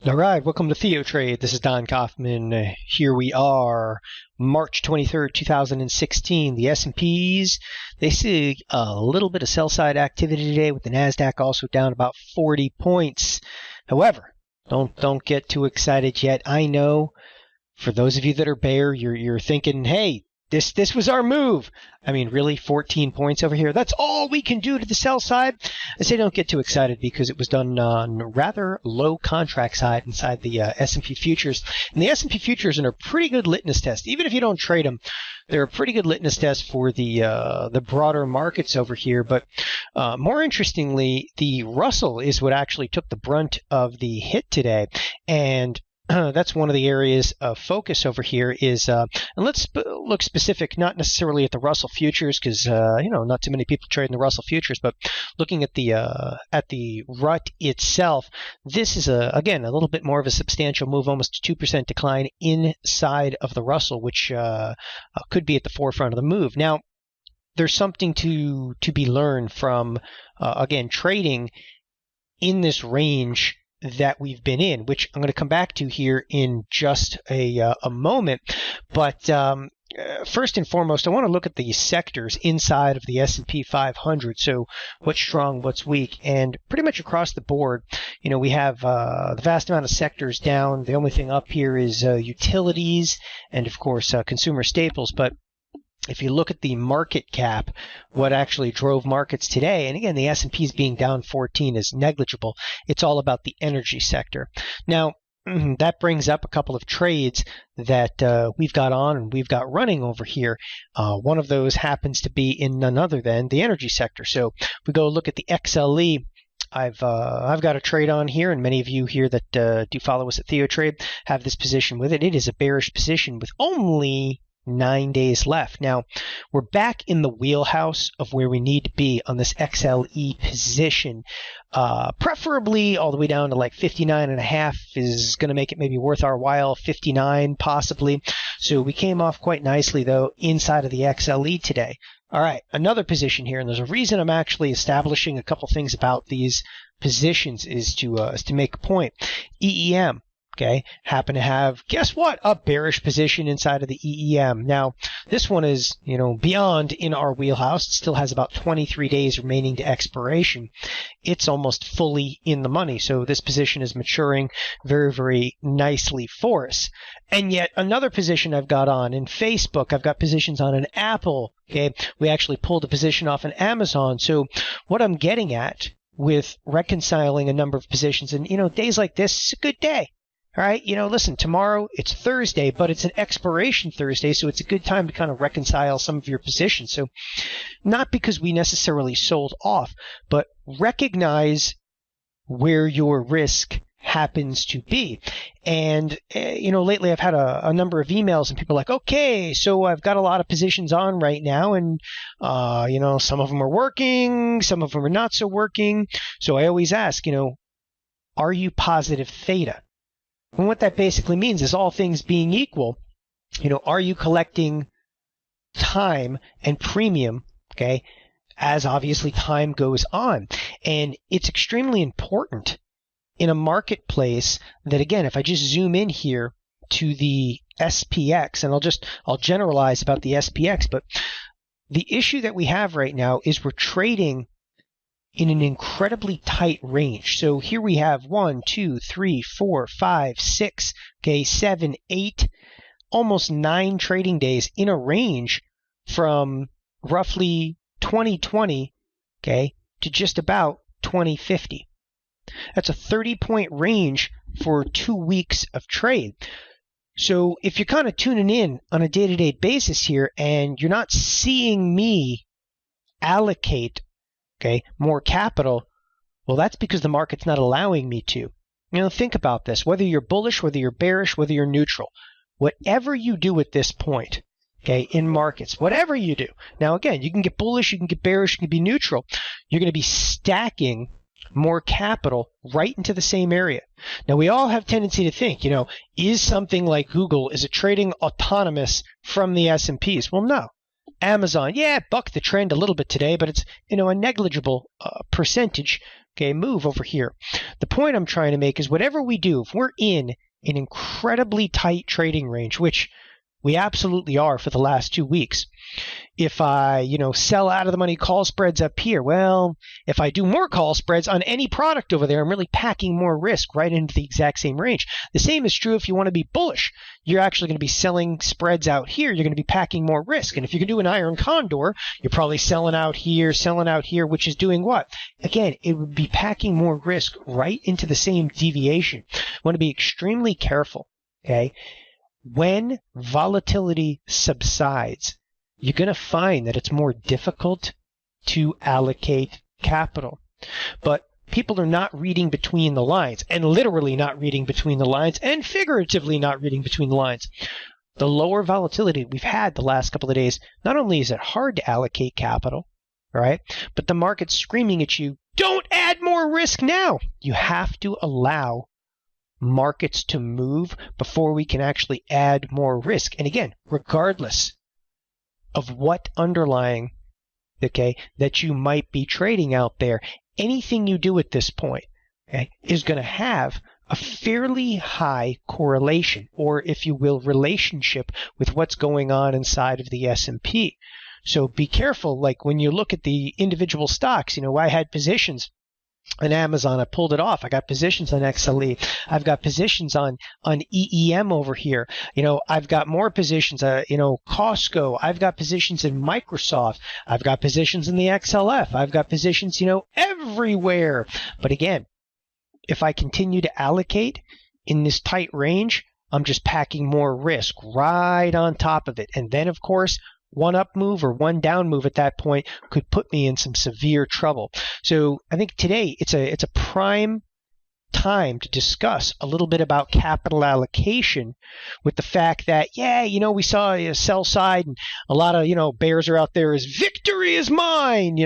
All right, welcome to TheoTrade. This is Don Kaufman. Here we are, March 23rd, 2016. The S&Ps, they see a little bit of sell-side activity today with the NASDAQ also down about 40 points. However, don't get too excited yet. I know for those of you that are bear, you're thinking, hey, this was our move. I mean, really, 14 points over here. That's all we can do to the sell side. I say don't get too excited because it was done on rather low contract side inside the S&P futures. And the S&P futures are a pretty good litmus test. Even if you don't trade them, they're a pretty good litmus test for the broader markets over here. But more interestingly, the Russell is what actually took the brunt of the hit today. And that's one of the areas of focus over here is, and let's look specific, not necessarily at the Russell futures, because not too many people trade in the Russell futures, but looking at the RUT itself. This is again a little bit more of a substantial move, almost a 2% decline inside of the Russell, which could be at the forefront of the move. Now, there's something to be learned from again trading in this range that we've been in, which I'm going to come back to here in just a moment. But first and foremost, I want to look at the sectors inside of the S&P 500. So what's strong, what's weak, and pretty much across the board, we have the vast amount of sectors down. The only thing up here is utilities and, of course, consumer staples. But if you look at the market cap, what actually drove markets today, and again, the S&P's being down 14 is negligible. It's all about the energy sector. Now, that brings up a couple of trades that we've got on and we've got running over here. One of those happens to be in none other than the energy sector. So we go look at the XLE. I've got a trade on here, and many of you here that do follow us at TheoTrade have this position with it. It is a bearish position with only 9 days left. Now, we're back in the wheelhouse of where we need to be on this XLE position. Preferably all the way down to like 59.5 is going to make it maybe worth our while, 59 possibly. So we came off quite nicely, though, inside of the XLE today. All right, another position here, and there's a reason I'm actually establishing a couple things about these positions is to make a point. EEM. Okay, happen to have, guess what, a bearish position inside of the EEM. Now, this one is, beyond in our wheelhouse. It still has about 23 days remaining to expiration. It's almost fully in the money. So this position is maturing very, very nicely for us. And yet another position I've got on in Facebook, I've got positions on an Apple. Okay, we actually pulled a position off an Amazon. So what I'm getting at with reconciling a number of positions, and, days like this, it's a good day. All right, listen, tomorrow it's Thursday, but it's an expiration Thursday, so it's a good time to kind of reconcile some of your positions. So not because we necessarily sold off, but recognize where your risk happens to be. And, lately I've had a number of emails and people are like, okay, so I've got a lot of positions on right now, and, some of them are working, some of them are not so working. So I always ask, are you positive theta? And what that basically means is all things being equal, are you collecting time and premium, okay, as obviously time goes on? And it's extremely important in a marketplace that, again, if I just zoom in here to the SPX, and I'll generalize about the SPX, but the issue that we have right now is we're trading in an incredibly tight range. So here we have 1, 2, 3, 4, 5, 6, 7, 8, almost 9 trading days in a range from roughly 2020, to just about 2050. That's a 30-point range for 2 weeks of trade. So if you're kind of tuning in on a day-to-day basis here and you're not seeing me allocate more capital, well, that's because the market's not allowing me to. Think about this. Whether you're bullish, whether you're bearish, whether you're neutral, whatever you do at this point, in markets, whatever you do. Now, again, you can get bullish, you can get bearish, you can be neutral. You're going to be stacking more capital right into the same area. Now, we all have tendency to think, is something like Google, is it trading autonomous from the S&Ps? Well, no. Amazon, bucked the trend a little bit today, but it's, a negligible percentage okay, move over here. The point I'm trying to make is whatever we do, if we're in an incredibly tight trading range, which we absolutely are for the last 2 weeks. If I, sell out of the money call spreads up here, well, if I do more call spreads on any product over there, I'm really packing more risk right into the exact same range. The same is true if you want to be bullish. You're actually going to be selling spreads out here. You're going to be packing more risk. And if you can do an iron condor, you're probably selling out here, which is doing what? Again, it would be packing more risk right into the same deviation. You want to be extremely careful, okay? When volatility subsides, you're going to find that it's more difficult to allocate capital. But people are not reading between the lines, and literally not reading between the lines, and figuratively not reading between the lines. The lower volatility we've had the last couple of days, not only is it hard to allocate capital, right? But the market's screaming at you, don't add more risk now. You have to allow markets to move before we can actually add more risk. And again, regardless of what underlying, okay, that you might be trading out there, anything you do at this point, okay, is going to have a fairly high correlation, or if you will, relationship with what's going on inside of the S&P. So be careful, like when you look at the individual stocks, I had positions on Amazon, I pulled it off. I got positions on XLE. I've got positions on EEM over here. I've got more positions, Costco. I've got positions in Microsoft. I've got positions in the XLF. I've got positions, everywhere. But again, if I continue to allocate in this tight range, I'm just packing more risk right on top of it. And then, of course, one up move or one down move at that point could put me in some severe trouble. So I think today it's a prime time to discuss a little bit about capital allocation, with the fact that, we saw a sell side and a lot of, bears are out there as victory is mine,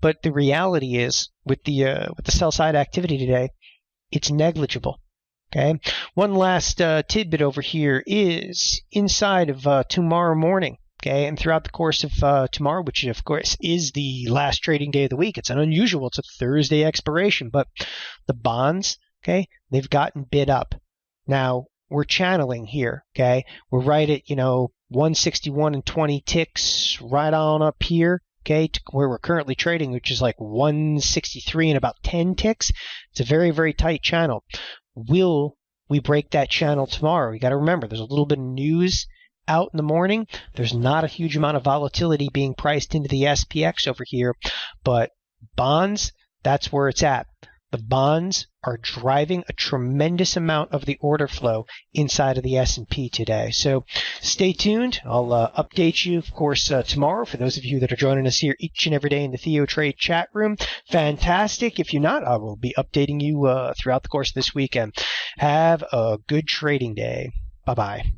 but the reality is with the sell side activity today, it's negligible. Okay. One last tidbit over here is inside of tomorrow morning. Okay, and throughout the course of tomorrow, which of course is the last trading day of the week, it's unusual. It's a Thursday expiration, but the bonds, okay, they've gotten bid up. Now we're channeling here. Okay, we're right at 161 and 20 ticks, right on up here. Okay, to where we're currently trading, which is like 163 and about 10 ticks. It's a very, very tight channel. Will we break that channel tomorrow? You got to remember, there's a little bit of news out in the morning. There's not a huge amount of volatility being priced into the SPX over here, but bonds, that's where it's at. The bonds are driving a tremendous amount of the order flow inside of the S&P today. So stay tuned. I'll update you, of course, tomorrow. For those of you that are joining us here each and every day in the TheoTrade chat room, fantastic. If you're not, I will be updating you throughout the course of this weekend. Have a good trading day. Bye-bye.